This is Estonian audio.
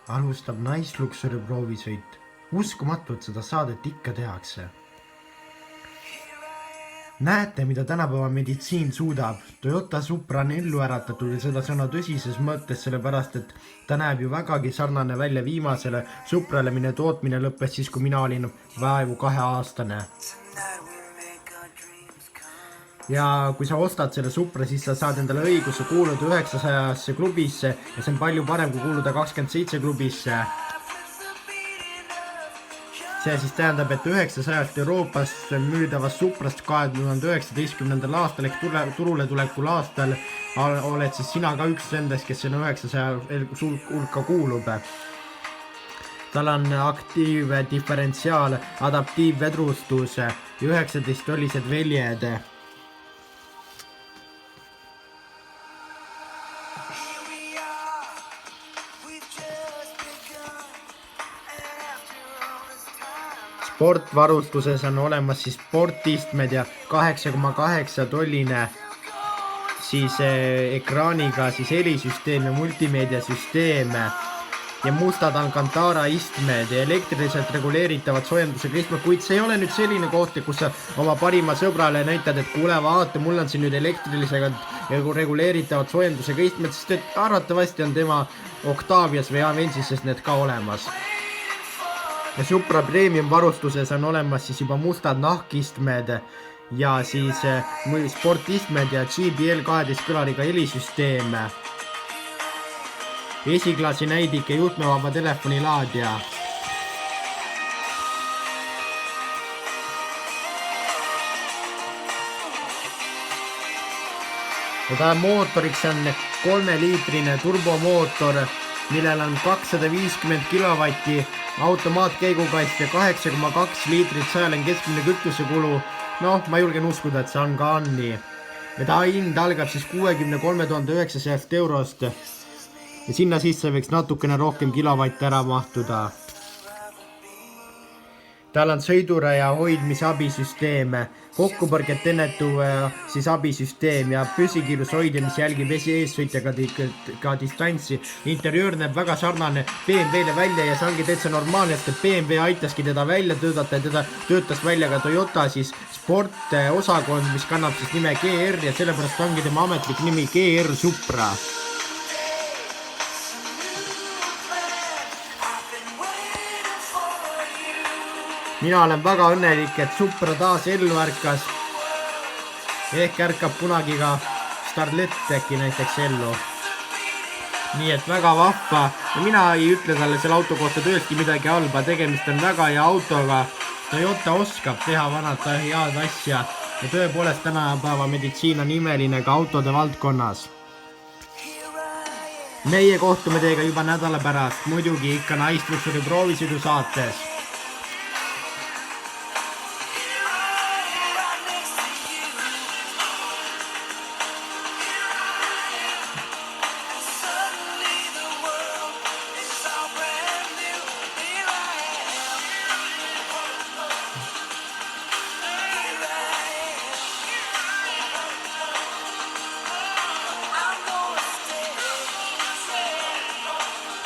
alustab naisluksuri proovisõit. Uskumatu, et seda saadet ikka tehakse. Näete, mida tänapäeva meditsiin suudab. Toyota Supra on ellu äratatud ja seda sõna tõsises mõttes, sellepärast et ta näeb ju vägagi sarnane välja viimasele Suprale, mille tootmine lõppes siis, kui mina olin vaevu 2-aastane. Ja kui sa ostad selle Supra, siis sa saad endale õiguse kuuluda 900 klubisse ja see on palju parem kui kuuluda 27 klubisse. See siis tähendab, et 900 Euroopas müüdavast Suprast 2019. aastal ehk turule tulekul aastal oled siis sina ka üks nendest, kes selle 900 hulka kuulub. Tal on aktiivdiferentsiaal, adaptiivvedrustus ja 19 ollised väljed. Sportvarustuses on olemas siis sportistmed ja 8,8 tolline siis ekraaniga siis helisüsteem ja multimeediasüsteem ja mustad Alcantara istmed ja elektriliselt reguleeritavad soojendusega istmed, kuid see ei ole nüüd selline koht, kus sa oma parima sõbrale näitad, et kuule, vaata, mul on siin nüüd elektrilisega reguleeritavad soojendusega istmed, sest et arvatavasti on tema Octavias või Avensises need ka olemas. Ja Supra Premium varustuses on olemas siis juba mustad nahkistmed ja siis sportistmed ja JBL 12 kõlariga helisüsteem. Esiklassi näidik ja juhtmevaba telefoni laadija. Ja ta mootoriks on 3-liitrine turbomootor, millel on 250 kilovatti automaatkäigukast ja 8,2 liitrit 100 keskmine kütusekulu. Noh, ma julgen uskuda, et see on ka nii. Ja ta hind algab siis 63 900 eurost ja sinna sisse võiks natukene rohkem kilovatte ära mahtuda. Tal on sõidure ja hoidmise abisüsteem, kokkupõrget ennetuv siis abisüsteem ja püsikiiruse hoidja, mis jälgib eessõitjaga ka distantsi. Interiöör näeb väga sarnane BMW-le välja ja see ongi täitsa normaalne, et BMW aitaski teda välja töötada ja teda töötas välja ka Toyota siis sportosakond, mis kannab siis nime GR ja sellepärast ongi tema ametlik nimi GR Supra. Mina olen väga õnnelik, et Supra taas ellu ärkas. Ehk ärkab kunagi ka Starlet äkki näiteks ellu. Nii et väga vahva. Ja mina ei ütle talle selle auto kohta tõesti midagi halba. Tegemist on väga hea autoga. Toyota oskab teha vanat head asja. Ja tõepoolest tänapäeva meditsiin on imeline ka autode valdkonnas. Meie kohtume teiega juba nädala pärast. Muidugi ikka naisluksuri proovisõidu saates.